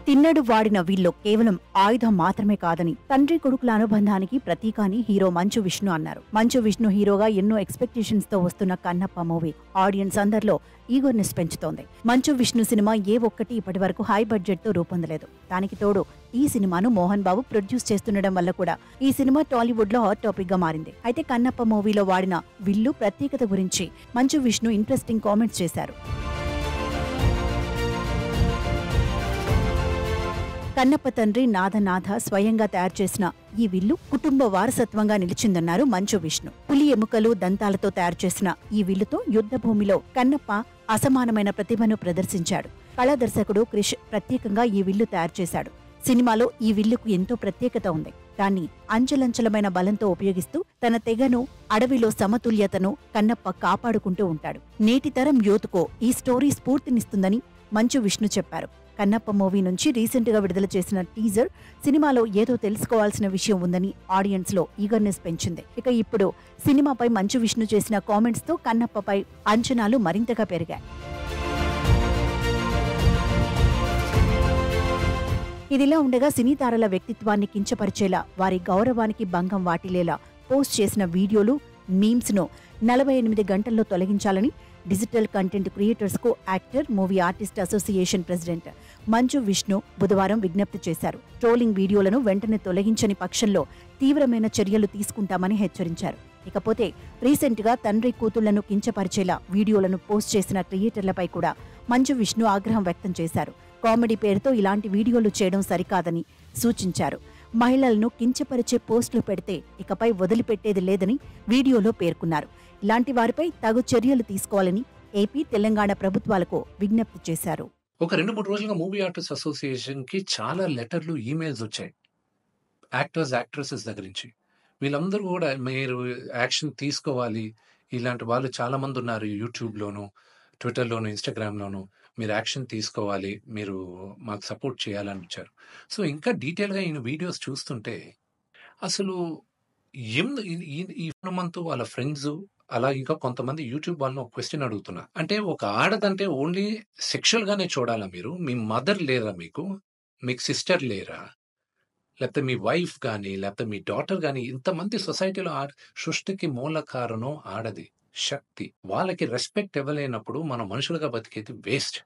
తిన్నడు వాడిన వీల్లో కేవలం ఆయుధం మాత్రమే కాదని తండ్రి కొడుకుల అనుబంధానికి ప్రతీక అని హీరో మంచు విష్ణు అన్నారు. మంచు విష్ణు హీరోగా ఎన్నో ఎక్స్పెక్టేషన్స్ తో వస్తున్న కన్నప్ప మూవీ ఆడియన్స్ అందరిలో ఈగర్నెస్ పెంచుతోంది. మంచు విష్ణు సినిమా ఏ ఒక్కటి ఇప్పటి వరకు హై బడ్జెట్ తో రూపొందలేదు. దానికి తోడు ఈ సినిమాను మోహన్ బాబు ప్రొడ్యూస్ చేస్తుండడం వల్ల కూడా ఈ సినిమా టాలీవుడ్ లో హాట్ టాపిక్ గా మారింది. అయితే కన్నప్ప మూవీలో వాడిన విల్లు ప్రత్యేకత గురించి మంచు విష్ణు ఇంట్రెస్టింగ్ కామెంట్స్ చేశారు. కన్నప్ప తండ్రి నాథనాథ స్వయంగా తయారు చేసిన ఈ విల్లు కుటుంబ వారసత్వంగా నిలిచిందన్నారు మంచు విష్ణు. పులి ఎముకలు దంతాలతో తయారు చేసిన ఈ విల్లుతో యుద్ధ భూమిలో కన్నప్ప అసమానమైన ప్రతిభను ప్రదర్శించాడు. కళా దర్శకుడు క్రిష్ ప్రత్యేకంగా ఈ విల్లు తయారు చేశాడు. సినిమాలో ఈ విల్లుకు ఎంతో ప్రత్యేకత ఉంది. దాన్ని అంచెలంచెలమైన బలంతో ఉపయోగిస్తూ తన తెగను, అడవిలో సమతుల్యతను కన్నప్ప కాపాడుకుంటూ ఉంటాడు. నేటి తరం యూత్కో ఈ స్టోరీ స్ఫూర్తినిస్తుందని మంచు విష్ణు చెప్పారు. కన్నప్ప మూవీ నుంచి రీసెంట్ గా విడుదల చేసిన టీజర్ సినిమాలో ఏదో తెలుసుకోవాల్సిన విషయం ఉందని ఆడియన్స్ లో ఈగర్నెస్ పెంచింది. ఇక ఇప్పుడు సినిమాపై మంచు విష్ణు చేసిన కామెంట్స్ తో కన్నప్పపై అంచనాలు మరింతగా పెరిగాయి. ఇదిలా ఉండగా సినీ తారల వ్యక్తిత్వాన్ని కించపరిచేలా, వారి గౌరవానికి భంగం వాటిల్లేలా పోస్ట్ చేసిన వీడియోలు, మీమ్స్ ను 48 గంటల్లో తొలగించాలని డిజిటల్ కంటెంట్ క్రియేటర్స్ కు actor, movie artist association president Manchu Vishnu బుధవారం విజ్ఞప్తి చేశారు. ట్రోలింగ్ వీడియోలను వెంటనే తొలగించని పక్షంలో తీవ్రమైన చర్యలు తీసుకుంటామని హెచ్చరించారు. ఇకపోతే రీసెంట్ గా తండ్రి కూతుళ్లను కించపరిచేలా వీడియోలను పోస్ట్ చేసిన క్రియేటర్లపై కూడా మంచు విష్ణు ఆగ్రహం వ్యక్తం చేశారు. కామెడీ పేరుతో ఇలాంటి వీడియోలు చేయడం సరికాదని సూచించారు. మహిళలను కించపరిచే పోస్టులు పెడితే ఇకపై వదిలిపెట్టేది లేదని వీడియోలో పేర్కొన్నారు. ఇలాంటి వారిపై తగు చర్యలు తీసుకోవాలని ఏపీ, తెలంగాణ ప్రభుత్వాలకు విజ్ఞప్తి చేశారు. ఒక 2-3 రోజులుగా మూవీ ఆర్టిస్ట్ అసోసియేషన్ కి చాలా లెటర్లు, ఈమెయిల్స్ వచ్చాయి యాక్టర్స్, యాక్ట్రెసెస్ దగ్గర నుంచి. వీళ్ళందరూ కూడా మీరు యాక్షన్ తీసుకోవాలి, ఇలాంటి వాళ్ళు చాలా మంది ఉన్నారు యూట్యూబ్లోను, ట్విట్టర్లోను, ఇన్స్టాగ్రామ్లోను, మీరు యాక్షన్ తీసుకోవాలి, మీరు మాకు సపోర్ట్ చేయాలని వచ్చారు. సో ఇంకా డీటెయిల్గా ఈయన వీడియోస్ చూస్తుంటే అసలు ఈ మంత్ వాళ్ళ ఫ్రెండ్స్, అలా ఇంకా కొంతమంది యూట్యూబ్ వాళ్ళని ఒక క్వశ్చన్ అడుగుతున్నా, అంటే ఒక ఆడదంటే ఓన్లీ సెక్షువల్ గానే చూడాలా? మీరు మీ మదర్ లేరా? మీకు సిస్టర్ లేరా? లేకపోతే మీ వైఫ్ కానీ, లేకపోతే మీ డాటర్ కానీ, ఇంతమంది సొసైటీలో సృష్టికి మూల కారణం ఆడది, శక్తి. వాళ్ళకి రెస్పెక్ట్ ఇవ్వలేనప్పుడు మనం మనుషులుగా బతికేది వేస్ట్.